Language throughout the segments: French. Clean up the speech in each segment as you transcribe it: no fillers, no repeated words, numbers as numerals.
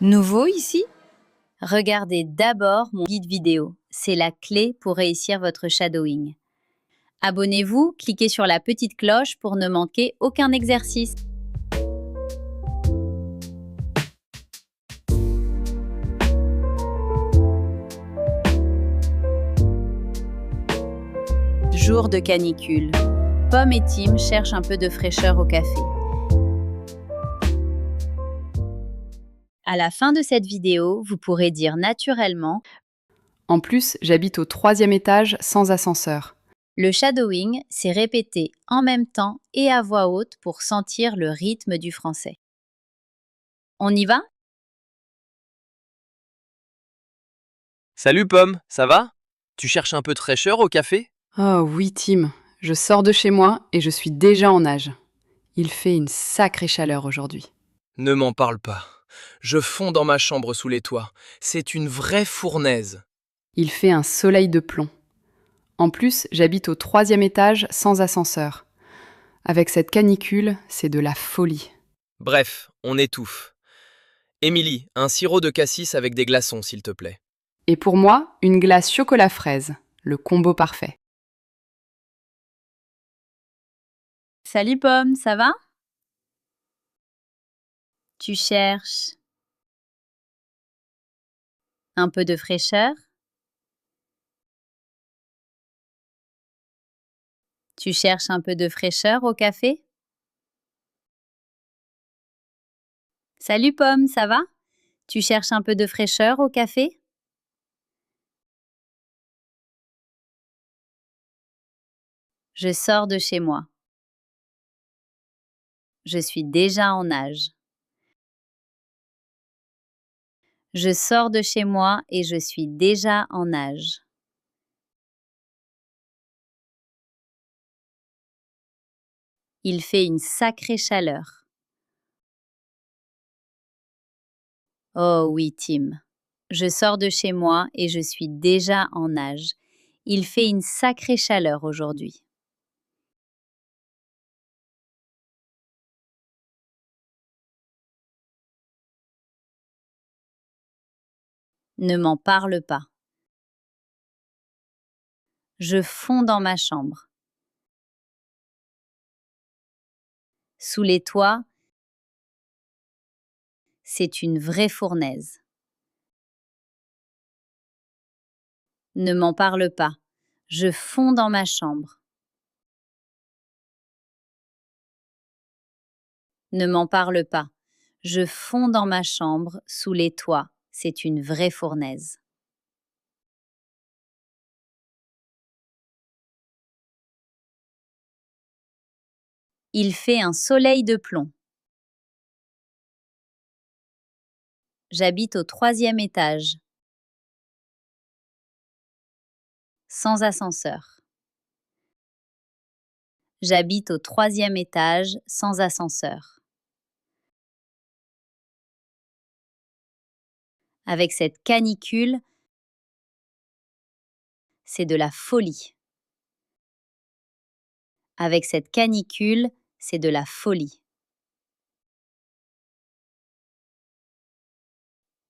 Nouveau ici? Regardez d'abord mon guide vidéo. C'est la clé pour réussir votre shadowing. Abonnez-vous, cliquez sur la petite cloche pour ne manquer aucun exercice. Jour de canicule. Pomme et Tim cherchent un peu de fraîcheur au café. À la fin de cette vidéo, vous pourrez dire naturellement En plus, j'habite au 3e étage sans ascenseur. le shadowing, c'est répéter en même temps et à voix haute pour sentir le rythme du français. On y va? Salut Pomme, ça va? Tu cherches un peu de fraîcheur au café? Oh oui, Tim, je sors de chez moi et je suis déjà en nage. Il fait une sacrée chaleur aujourd'hui. Ne m'en parle pas. Je fonds dans ma chambre sous les toits. C'est une vraie fournaise. Il fait un soleil de plomb. En plus, j'habite au 3e étage sans ascenseur. Avec cette canicule, c'est de la folie. Bref, on étouffe. Émilie, un sirop de cassis avec des glaçons, s'il te plaît. Et pour moi, une glace chocolat-fraise, le combo parfait. Salut Pomme, ça va? Tu cherches un peu de fraîcheur? Tu cherches un peu de fraîcheur au café? Salut Pomme, ça va? Tu cherches un peu de fraîcheur au café? Je sors de chez moi. Je suis déjà en nage. Je sors de chez moi et je suis déjà en nage. Il fait une sacrée chaleur. Oh oui, Tim. Je sors de chez moi et je suis déjà en nage. Il fait une sacrée chaleur aujourd'hui. Ne m'en parle pas. Je fonds dans ma chambre. Sous les toits, c'est une vraie fournaise. Ne m'en parle pas. Je fonds dans ma chambre. Ne m'en parle pas. Je fonds dans ma chambre, sous les toits. C'est une vraie fournaise. Il fait un soleil de plomb. J'habite au 3e étage. Sans ascenseur. J'habite au 3e étage, sans ascenseur. Avec cette canicule, c'est de la folie. Avec cette canicule, c'est de la folie.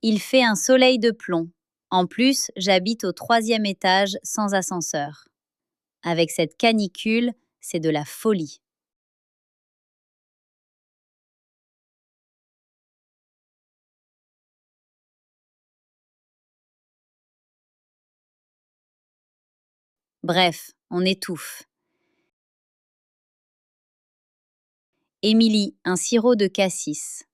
Il fait un soleil de plomb. En plus, j'habite au 3e étage sans ascenseur. Avec cette canicule, c'est de la folie. Bref, on étouffe. Émilie, un sirop de cassis.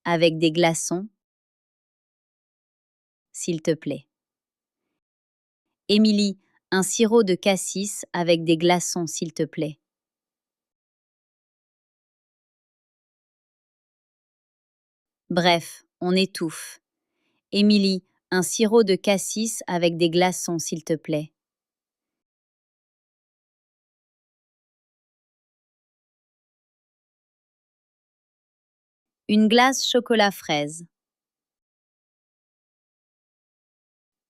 Avec des glaçons, s'il te plaît. Émilie, un sirop de cassis avec des glaçons, s'il te plaît. Bref, on étouffe. Émilie, un sirop de cassis avec des glaçons, s'il te plaît. Une glace chocolat fraise.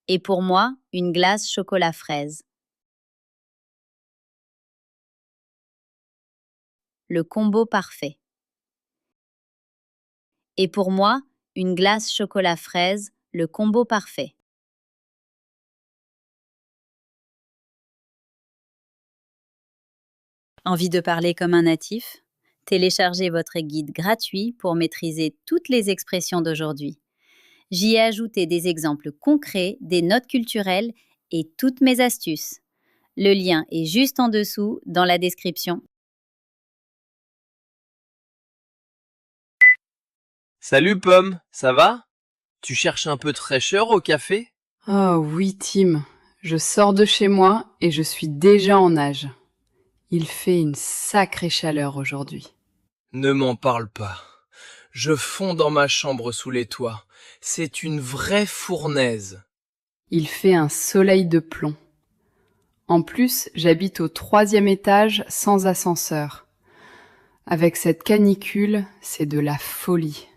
Et pour moi, une glace chocolat fraise. Le combo parfait. Et pour moi, une glace chocolat fraise, le combo parfait. Envie de parler comme un natif? Téléchargez votre guide gratuit pour maîtriser toutes les expressions d'aujourd'hui. J'y ai ajouté des exemples concrets, des notes culturelles et toutes mes astuces. Le lien est juste en dessous dans la description. Salut Pomme, ça va? Tu cherches un peu de fraîcheur au café? Oh oui, Tim, je sors de chez moi et je suis déjà en nage. Il fait une sacrée chaleur aujourd'hui. Ne m'en parle pas. Je fonds dans ma chambre sous les toits. C'est une vraie fournaise. Il fait un soleil de plomb. En plus, j'habite au 3e étage sans ascenseur. Avec cette canicule, c'est de la folie.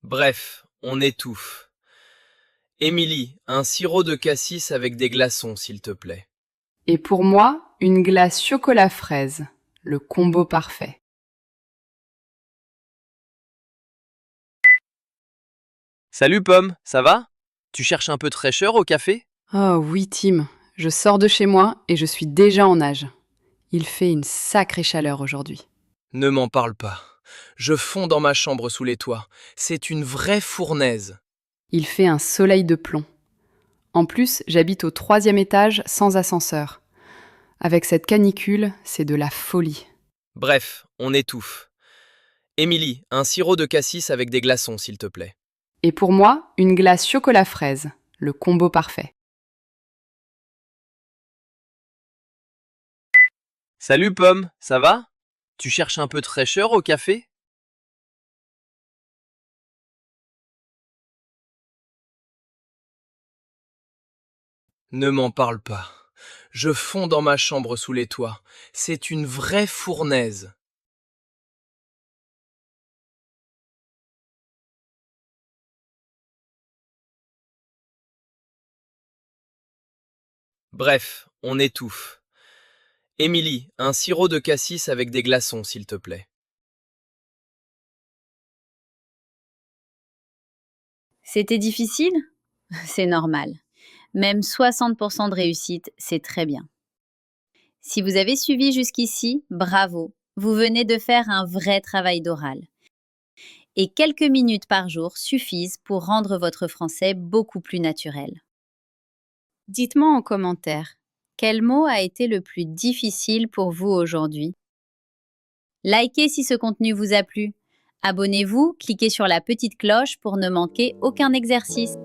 Bref, on étouffe. Émilie, un sirop de cassis avec des glaçons, s'il te plaît. Et pour moi, une glace chocolat fraise, le combo parfait. Salut Pomme, ça va? Tu cherches un peu de fraîcheur au café? Oh oui, Tim, je sors de chez moi et je suis déjà en nage. Il fait une sacrée chaleur aujourd'hui. Ne m'en parle pas. Je fonds dans ma chambre sous les toits. C'est une vraie fournaise. Il fait un soleil de plomb. En plus, j'habite au 3e étage sans ascenseur. Avec cette canicule, c'est de la folie. Bref, on étouffe. Émilie, un sirop de cassis avec des glaçons, s'il te plaît. Et pour moi, une glace chocolat fraise, le combo parfait. Salut Pomme, ça va? Tu cherches un peu de fraîcheur au café? Ne m'en parle pas. Je fonds dans ma chambre sous les toits. C'est une vraie fournaise. Bref, on étouffe. Émilie, un sirop de cassis avec des glaçons, s'il te plaît. C'était difficile? C'est normal. Même 60% de réussite, c'est très bien. Si vous avez suivi jusqu'ici, bravo. Vous venez de faire un vrai travail d'oral. Et quelques minutes par jour suffisent pour rendre votre français beaucoup plus naturel. Dites-moi en commentaire, quel mot a été le plus difficile pour vous aujourd'hui? Likez si ce contenu vous a plu. Abonnez-vous, cliquez sur la petite cloche pour ne manquer aucun exercice.